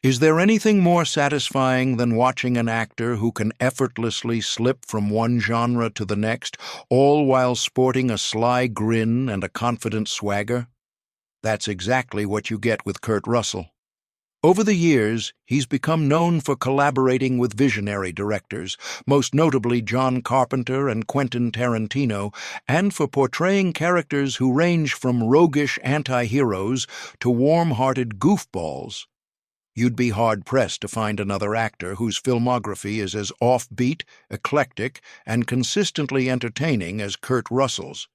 Is there anything more satisfying than watching an actor who can effortlessly slip from one genre to the next, all while sporting a sly grin and a confident swagger? That's exactly what you get with Kurt Russell. Over the years, he's become known for collaborating with visionary directors, most notably John Carpenter and Quentin Tarantino, and for portraying characters who range from roguish anti-heroes to warm-hearted goofballs. You'd be hard-pressed to find another actor whose filmography is as offbeat, eclectic, and consistently entertaining as Kurt Russell's.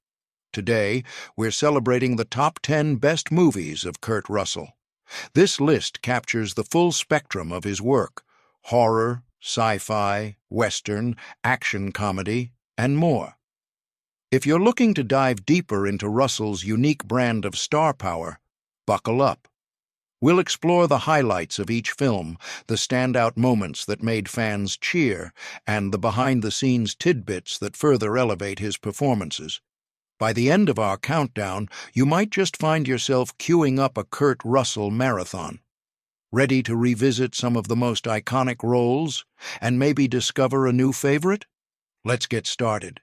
Today, we're celebrating the top 10 best movies of Kurt Russell. This list captures the full spectrum of his work: horror, sci-fi, western, action comedy, and more. If you're looking to dive deeper into Russell's unique brand of star power, buckle up. We'll explore the highlights of each film, the standout moments that made fans cheer, and the behind-the-scenes tidbits that further elevate his performances. By the end of our countdown, you might just find yourself queuing up a Kurt Russell marathon. Ready to revisit some of the most iconic roles and maybe discover a new favorite? Let's get started.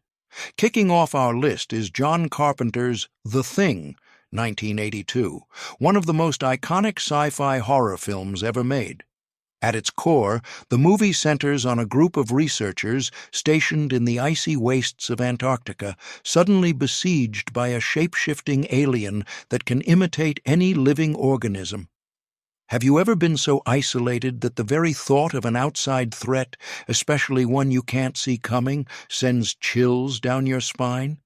Kicking off our list is John Carpenter's The Thing, 1982, one of the most iconic sci-fi horror films ever made. At its core, the movie centers on a group of researchers stationed in the icy wastes of Antarctica, suddenly besieged by a shape-shifting alien that can imitate any living organism. Have you ever been so isolated that the very thought of an outside threat, especially one you can't see coming, sends chills down your spine?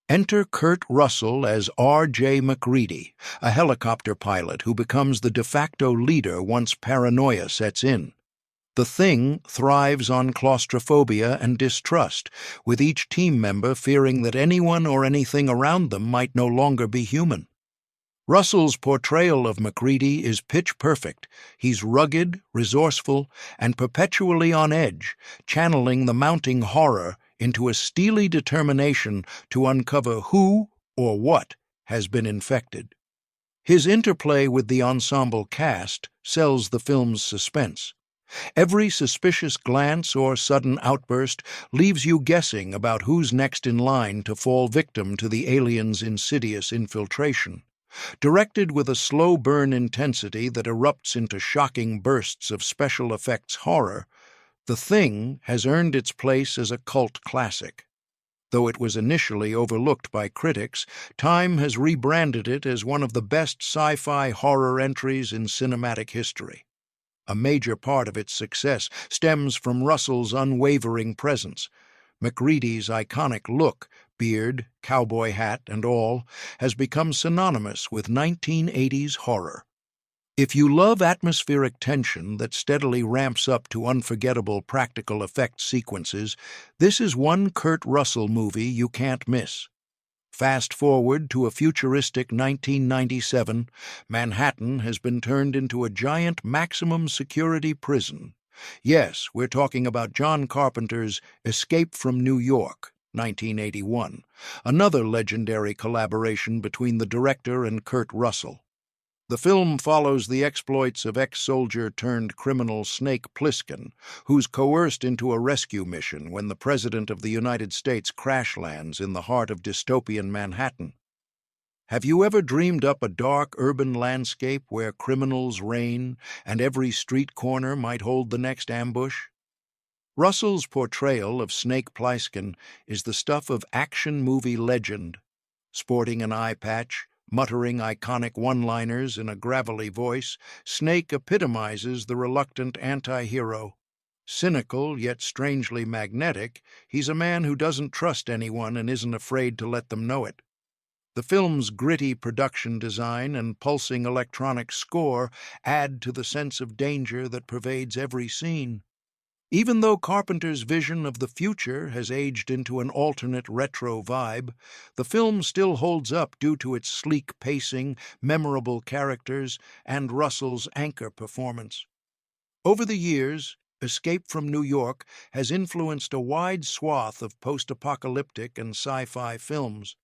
Enter Kurt Russell as R.J. MacReady, a helicopter pilot who becomes the de facto leader once paranoia sets in. The Thing thrives on claustrophobia and distrust, with each team member fearing that anyone or anything around them might no longer be human. Russell's portrayal of MacReady is pitch perfect. He's rugged, resourceful, and perpetually on edge, channeling the mounting horror into a steely determination to uncover who or what has been infected. His interplay with the ensemble cast sells the film's suspense. Every suspicious glance or sudden outburst leaves you guessing about who's next in line to fall victim to the alien's insidious infiltration. Directed with a slow burn intensity that erupts into shocking bursts of special effects horror, The Thing has earned its place as a cult classic. Though it was initially overlooked by critics, time has rebranded it as one of the best sci-fi horror entries in cinematic history. A major part of its success stems from Russell's unwavering presence. MacReady's iconic look, beard, cowboy hat, and all, has become synonymous with 1980s horror. If you love atmospheric tension that steadily ramps up to unforgettable practical effects sequences, this is one Kurt Russell movie you can't miss. Fast forward to a futuristic 1997, Manhattan has been turned into a giant maximum security prison. Yes, we're talking about John Carpenter's Escape from New York, 1981, another legendary collaboration between the director and Kurt Russell. The film follows the exploits of ex-soldier-turned-criminal Snake Plissken, who's coerced into a rescue mission when the President of the United States crash lands in the heart of dystopian Manhattan. Have you ever dreamed up a dark urban landscape where criminals reign and every street corner might hold the next ambush? Russell's portrayal of Snake Plissken is the stuff of action movie legend. Sporting an eye patch, muttering iconic one-liners in a gravelly voice, Snake epitomizes the reluctant anti-hero. Cynical, yet strangely magnetic, he's a man who doesn't trust anyone and isn't afraid to let them know it. The film's gritty production design and pulsing electronic score add to the sense of danger that pervades every scene. Even though Carpenter's vision of the future has aged into an alternate retro vibe, the film still holds up due to its sleek pacing, memorable characters, and Russell's anchor performance. Over the years, Escape from New York has influenced a wide swath of post-apocalyptic and sci-fi films.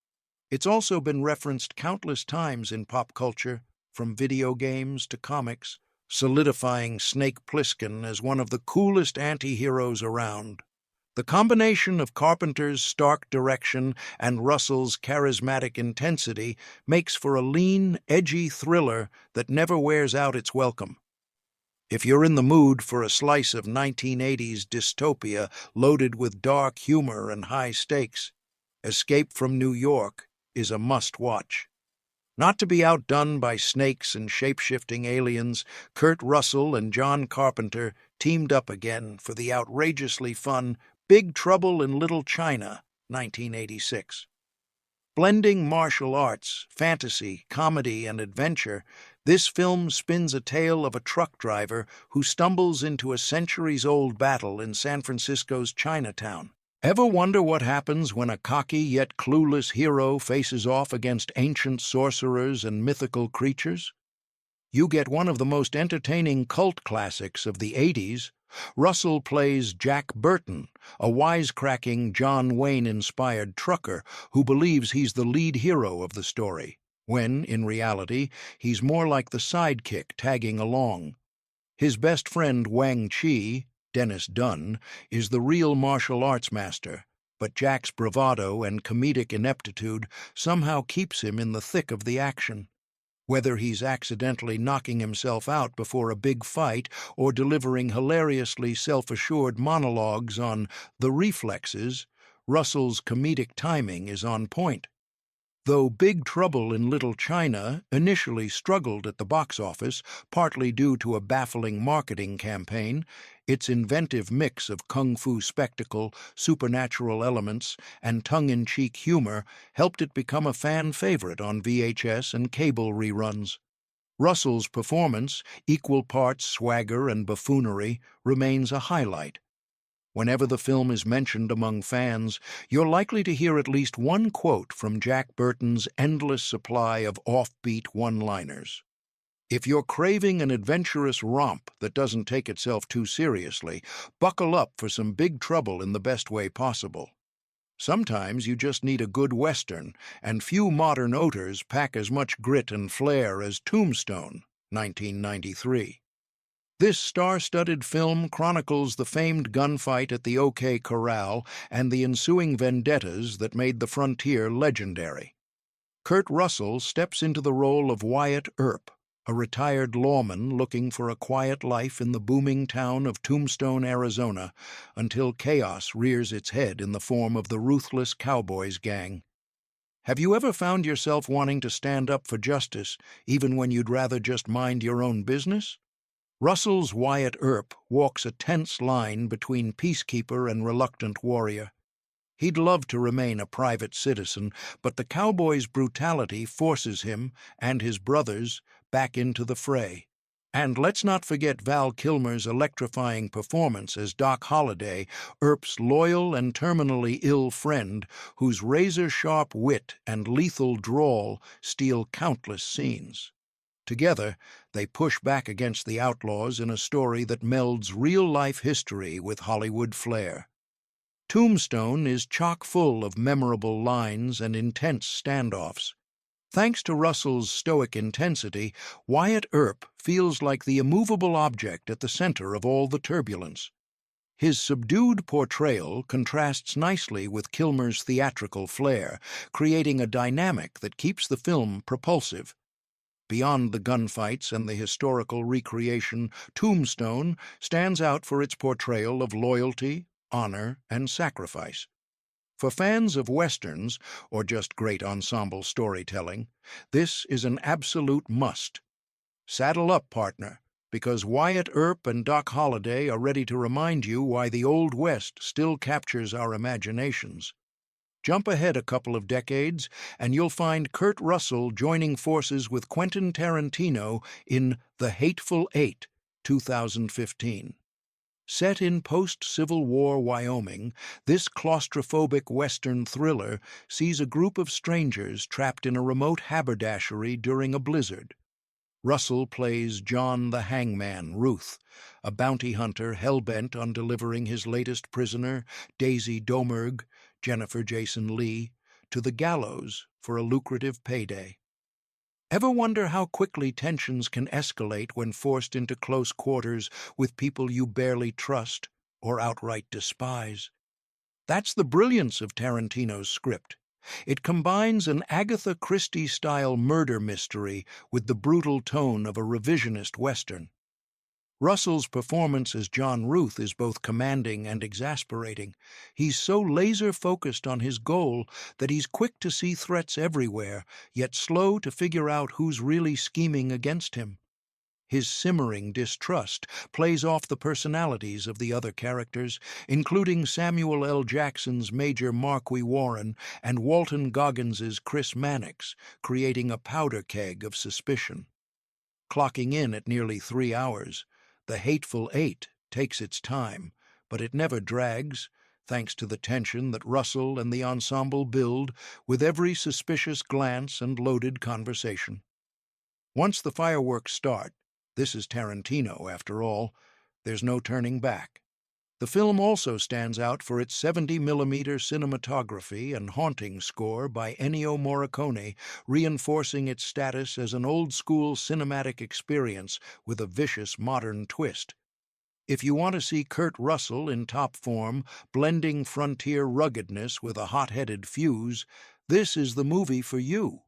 It's also been referenced countless times in pop culture, from video games to comics, solidifying Snake Plissken as one of the coolest anti-heroes around. The combination of Carpenter's stark direction and Russell's charismatic intensity makes for a lean, edgy thriller that never wears out its welcome. If you're in the mood for a slice of 1980s dystopia loaded with dark humor and high stakes, Escape from New York is a must-watch. Not to be outdone by snakes and shape-shifting aliens, Kurt Russell and John Carpenter teamed up again for the outrageously fun Big Trouble in Little China, 1986. Blending martial arts, fantasy, comedy, and adventure, this film spins a tale of a truck driver who stumbles into a centuries-old battle in San Francisco's Chinatown. Ever wonder what happens when a cocky yet clueless hero faces off against ancient sorcerers and mythical creatures? You get one of the most entertaining cult classics of the 80s. Russell plays Jack Burton, a wisecracking John Wayne-inspired trucker who believes he's the lead hero of the story, when, in reality, he's more like the sidekick tagging along. His best friend Wang Chi, Dennis Dunn, is the real martial arts master, but Jack's bravado and comedic ineptitude somehow keeps him in the thick of the action. Whether he's accidentally knocking himself out before a big fight or delivering hilariously self-assured monologues on the reflexes, Russell's comedic timing is on point. Though Big Trouble in Little China initially struggled at the box office, partly due to a baffling marketing campaign, its inventive mix of kung fu spectacle, supernatural elements, and tongue-in-cheek humor helped it become a fan favorite on VHS and cable reruns. Russell's performance, equal parts swagger and buffoonery, remains a highlight. Whenever the film is mentioned among fans, you're likely to hear at least one quote from Jack Burton's endless supply of offbeat one-liners. If you're craving an adventurous romp that doesn't take itself too seriously, buckle up for some Big Trouble in the best way possible. Sometimes you just need a good Western, and few modern auteurs pack as much grit and flair as Tombstone, 1993. This star-studded film chronicles the famed gunfight at the OK Corral and the ensuing vendettas that made the frontier legendary. Kurt Russell steps into the role of Wyatt Earp, a retired lawman looking for a quiet life in the booming town of Tombstone, Arizona, until chaos rears its head in the form of the ruthless Cowboys gang. Have you ever found yourself wanting to stand up for justice, even when you'd rather just mind your own business? Russell's Wyatt Earp walks a tense line between peacekeeper and reluctant warrior. He'd love to remain a private citizen, but the cowboys' brutality forces him, and his brothers, back into the fray. And let's not forget Val Kilmer's electrifying performance as Doc Holliday, Earp's loyal and terminally ill friend, whose razor-sharp wit and lethal drawl steal countless scenes. Together, they push back against the outlaws in a story that melds real-life history with Hollywood flair. Tombstone is chock full of memorable lines and intense standoffs. Thanks to Russell's stoic intensity, Wyatt Earp feels like the immovable object at the center of all the turbulence. His subdued portrayal contrasts nicely with Kilmer's theatrical flair, creating a dynamic that keeps the film propulsive. Beyond the gunfights and the historical recreation, Tombstone stands out for its portrayal of loyalty, honor, and sacrifice. For fans of westerns, or just great ensemble storytelling, this is an absolute must. Saddle up, partner, because Wyatt Earp and Doc Holliday are ready to remind you why the Old West still captures our imaginations. Jump ahead a couple of decades, and you'll find Kurt Russell joining forces with Quentin Tarantino in The Hateful Eight, 2015. Set in post-Civil War Wyoming, this claustrophobic Western thriller sees a group of strangers trapped in a remote haberdashery during a blizzard. Russell plays John the Hangman Ruth, a bounty hunter hell-bent on delivering his latest prisoner, Daisy Domergue, Jennifer Jason Leigh, to the gallows for a lucrative payday. Ever wonder how quickly tensions can escalate when forced into close quarters with people you barely trust or outright despise? That's the brilliance of Tarantino's script. It combines an Agatha Christie-style murder mystery with the brutal tone of a revisionist Western. Russell's performance as John Ruth is both commanding and exasperating. He's so laser-focused on his goal that he's quick to see threats everywhere, yet slow to figure out who's really scheming against him. His simmering distrust plays off the personalities of the other characters, including Samuel L. Jackson's Major Marquis Warren and Walton Goggins's Chris Mannix, creating a powder keg of suspicion. Clocking in at nearly 3 hours, The Hateful Eight takes its time, but it never drags, thanks to the tension that Russell and the ensemble build with every suspicious glance and loaded conversation. Once the fireworks start, this is Tarantino, after all, there's no turning back. The film also stands out for its 70mm cinematography and haunting score by Ennio Morricone, reinforcing its status as an old-school cinematic experience with a vicious modern twist. If you want to see Kurt Russell in top form, blending frontier ruggedness with a hot-headed fuse, this is the movie for you.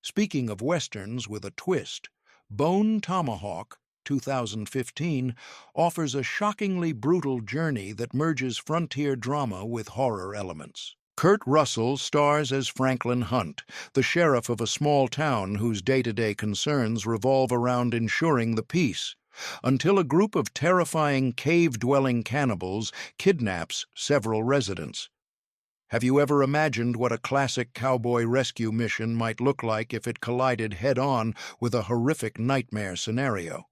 Speaking of westerns with a twist, Bone Tomahawk, 2015, offers a shockingly brutal journey that merges frontier drama with horror elements. Kurt Russell stars as Franklin Hunt, the sheriff of a small town whose day-to-day concerns revolve around ensuring the peace, until a group of terrifying cave-dwelling cannibals kidnaps several residents. Have you ever imagined what a classic cowboy rescue mission might look like if it collided head-on with a horrific nightmare scenario?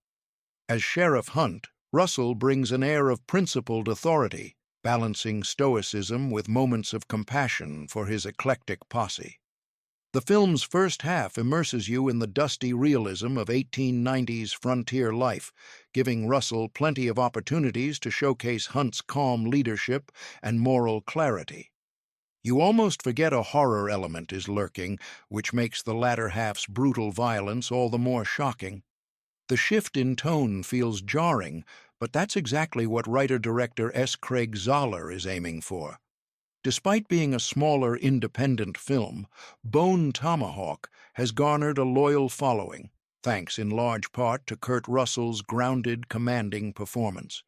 As Sheriff Hunt, Russell brings an air of principled authority, balancing stoicism with moments of compassion for his eclectic posse. The film's first half immerses you in the dusty realism of 1890s frontier life, giving Russell plenty of opportunities to showcase Hunt's calm leadership and moral clarity. You almost forget a horror element is lurking, which makes the latter half's brutal violence all the more shocking. The shift in tone feels jarring, but that's exactly what writer-director S. Craig Zahler is aiming for. Despite being a smaller, independent film, Bone Tomahawk has garnered a loyal following, thanks in large part to Kurt Russell's grounded, commanding performance.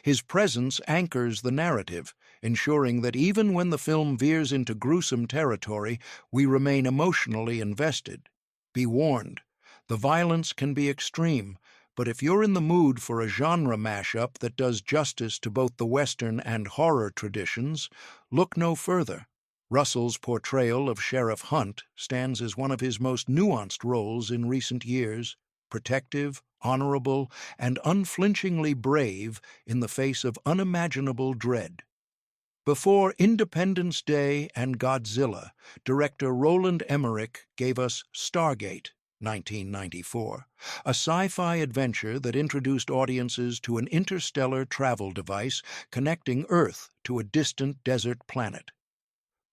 His presence anchors the narrative, ensuring that even when the film veers into gruesome territory, we remain emotionally invested. Be warned, the violence can be extreme, but if you're in the mood for a genre mashup that does justice to both the Western and horror traditions, look no further. Russell's portrayal of Sheriff Hunt stands as one of his most nuanced roles in recent years, protective, honorable, and unflinchingly brave in the face of unimaginable dread. Before Independence Day and Godzilla, director Roland Emmerich gave us Stargate, 1994, a sci-fi adventure that introduced audiences to an interstellar travel device connecting Earth to a distant desert planet.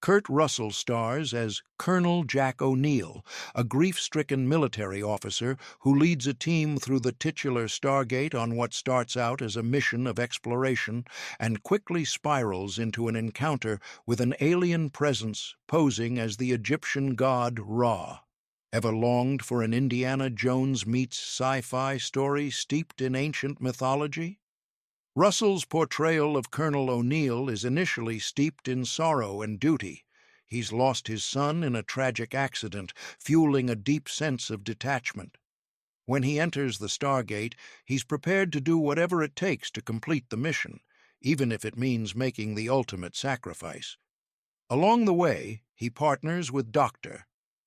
Kurt Russell stars as Colonel Jack O'Neill, a grief-stricken military officer who leads a team through the titular Stargate on what starts out as a mission of exploration and quickly spirals into an encounter with an alien presence posing as the Egyptian god Ra. Ever longed for an Indiana Jones meets sci-fi story steeped in ancient mythology? Russell's portrayal of Colonel O'Neill is initially steeped in sorrow and duty. He's lost his son in a tragic accident, fueling a deep sense of detachment. When he enters the Stargate, he's prepared to do whatever it takes to complete the mission, even if it means making the ultimate sacrifice. Along the way, he partners with Dr.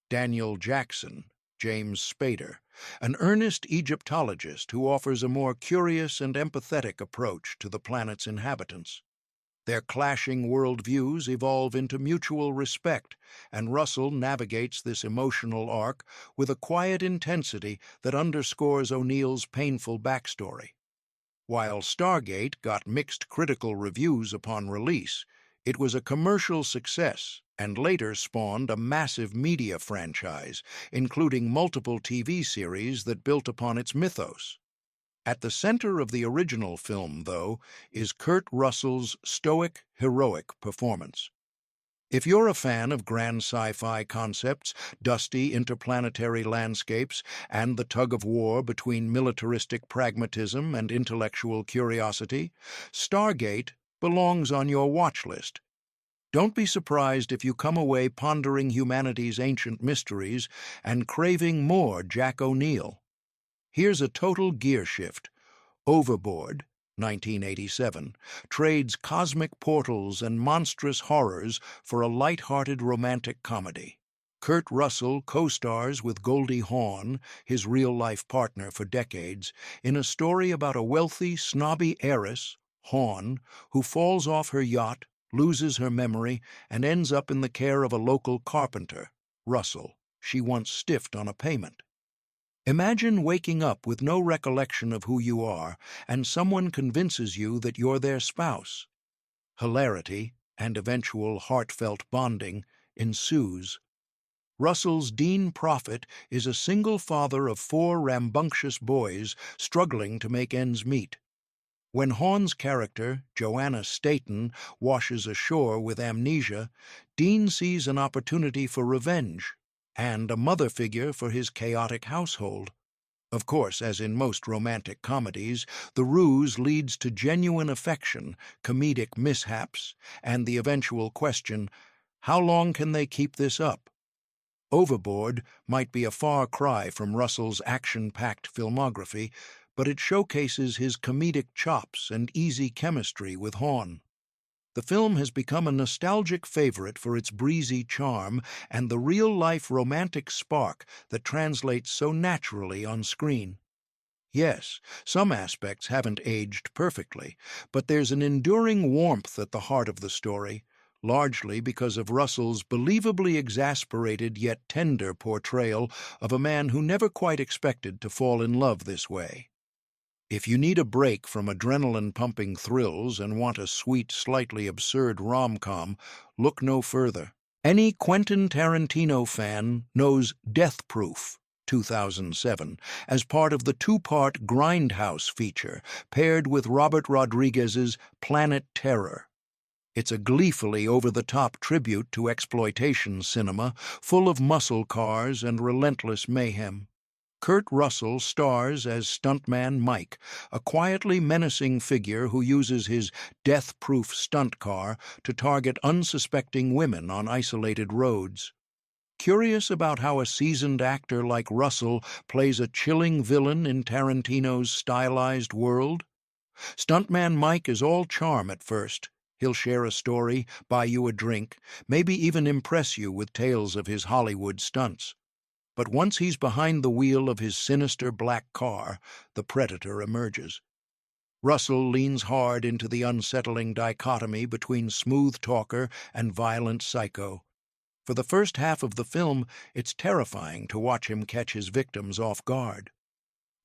Daniel Jackson, James Spader, an earnest Egyptologist who offers a more curious and empathetic approach to the planet's inhabitants. Their clashing worldviews evolve into mutual respect, and Russell navigates this emotional arc with a quiet intensity that underscores O'Neill's painful backstory. While Stargate got mixed critical reviews upon release, It was a commercial success and later spawned a massive media franchise, including multiple TV series that built upon its mythos. At the center of the original film, though, is Kurt Russell's stoic, heroic performance. If you're a fan of grand sci-fi concepts, dusty interplanetary landscapes, and the tug-of-war between militaristic pragmatism and intellectual curiosity, Stargate belongs on your watch list. Don't be surprised if you come away pondering humanity's ancient mysteries and craving more Jack O'Neill. Here's a total gear shift. Overboard, 1987, trades cosmic portals and monstrous horrors for a light-hearted romantic comedy. Kurt Russell co-stars with Goldie Hawn, his real-life partner for decades, in a story about a wealthy, snobby heiress, Hawn, who falls off her yacht, loses her memory, and ends up in the care of a local carpenter, Russell, she once stiffed on a payment. Imagine waking up with no recollection of who you are, and someone convinces you that you're their spouse. Hilarity, and eventual heartfelt bonding, ensues. Russell's Dean Prophet is a single father of 4 rambunctious boys struggling to make ends meet. When Hawn's character, Joanna Staten, washes ashore with amnesia, Dean sees an opportunity for revenge and a mother figure for his chaotic household. Of course, as in most romantic comedies, the ruse leads to genuine affection, comedic mishaps, and the eventual question, how long can they keep this up? Overboard might be a far cry from Russell's action-packed filmography, but it showcases his comedic chops and easy chemistry with Hawn. The film has become a nostalgic favorite for its breezy charm and the real-life romantic spark that translates so naturally on screen. Yes, some aspects haven't aged perfectly, but there's an enduring warmth at the heart of the story, largely because of Russell's believably exasperated yet tender portrayal of a man who never quite expected to fall in love this way. If you need a break from adrenaline-pumping thrills and want a sweet, slightly absurd rom-com, look no further. Any Quentin Tarantino fan knows Death Proof, 2007, as part of the 2-part Grindhouse feature, paired with Robert Rodriguez's Planet Terror. It's a gleefully over-the-top tribute to exploitation cinema, full of muscle cars and relentless mayhem. Kurt Russell stars as stuntman Mike, a quietly menacing figure who uses his death-proof stunt car to target unsuspecting women on isolated roads. Curious about how a seasoned actor like Russell plays a chilling villain in Tarantino's stylized world? Stuntman Mike is all charm at first. He'll share a story, buy you a drink, maybe even impress you with tales of his Hollywood stunts. But once he's behind the wheel of his sinister black car, the predator emerges. Russell leans hard into the unsettling dichotomy between smooth talker and violent psycho. For the first half of the film, it's terrifying to watch him catch his victims off guard.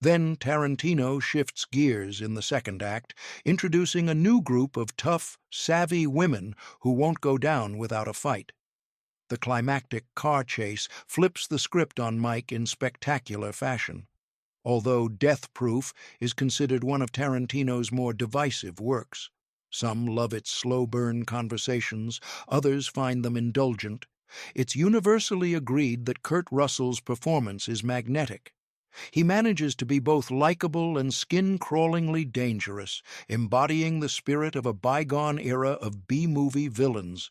Then Tarantino shifts gears in the second act, introducing a new group of tough, savvy women who won't go down without a fight. The climactic car chase flips the script on Mike in spectacular fashion. Although Death Proof is considered one of Tarantino's more divisive works. Some love its slow-burn conversations, others find them indulgent. It's universally agreed that Kurt Russell's performance is magnetic. He manages to be both likable and skin-crawlingly dangerous, embodying the spirit of a bygone era of B-movie villains.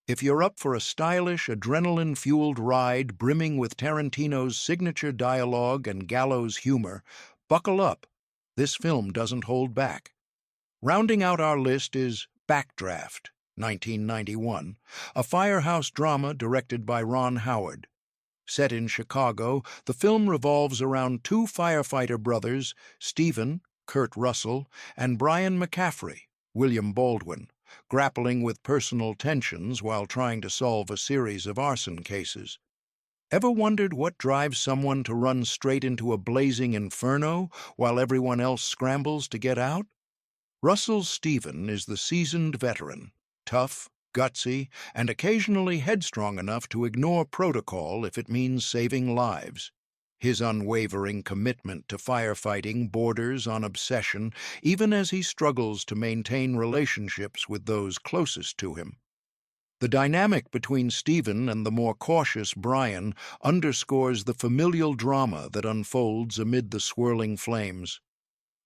If you're up for a stylish, adrenaline-fueled ride brimming with Tarantino's signature dialogue and gallows humor, buckle up. This film doesn't hold back. Rounding out our list is Backdraft, 1991, a firehouse drama directed by Ron Howard. Set in Chicago, the film revolves around 2 firefighter brothers, Stephen, Kurt Russell, and Brian McCaffrey, William Baldwin, grappling with personal tensions while trying to solve a series of arson cases. Ever wondered what drives someone to run straight into a blazing inferno while everyone else scrambles to get out? Russell's Stephen is the seasoned veteran, tough, gutsy, and occasionally headstrong enough to ignore protocol if it means saving lives. His unwavering commitment to firefighting borders on obsession, even as he struggles to maintain relationships with those closest to him. The dynamic between Stephen and the more cautious Brian underscores the familial drama that unfolds amid the swirling flames.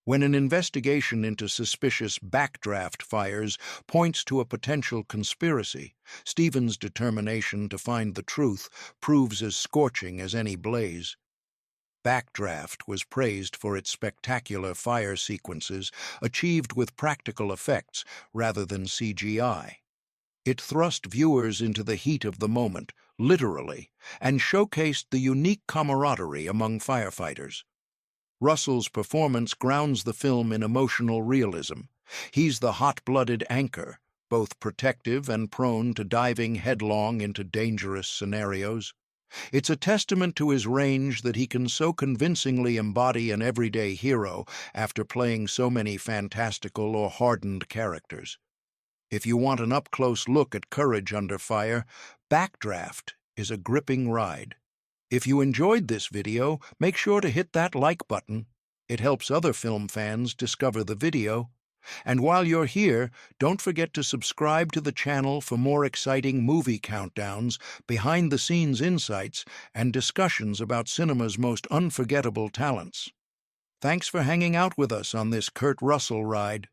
When an investigation into suspicious backdraft fires points to a potential conspiracy, Stephen's determination to find the truth proves as scorching as any blaze. Backdraft was praised for its spectacular fire sequences achieved with practical effects rather than CGI. It thrust viewers into the heat of the moment, literally, and showcased the unique camaraderie among firefighters. Russell's performance grounds the film in emotional realism. He's the hot-blooded anchor, both protective and prone to diving headlong into dangerous scenarios. It's a testament to his range that he can so convincingly embody an everyday hero after playing so many fantastical or hardened characters. If you want an up-close look at courage under fire, Backdraft is a gripping ride. If you enjoyed this video, make sure to hit that like button. It helps other film fans discover the video. And while you're here, don't forget to subscribe to the channel for more exciting movie countdowns, behind-the-scenes insights, and discussions about cinema's most unforgettable talents. Thanks for hanging out with us on this Kurt Russell ride.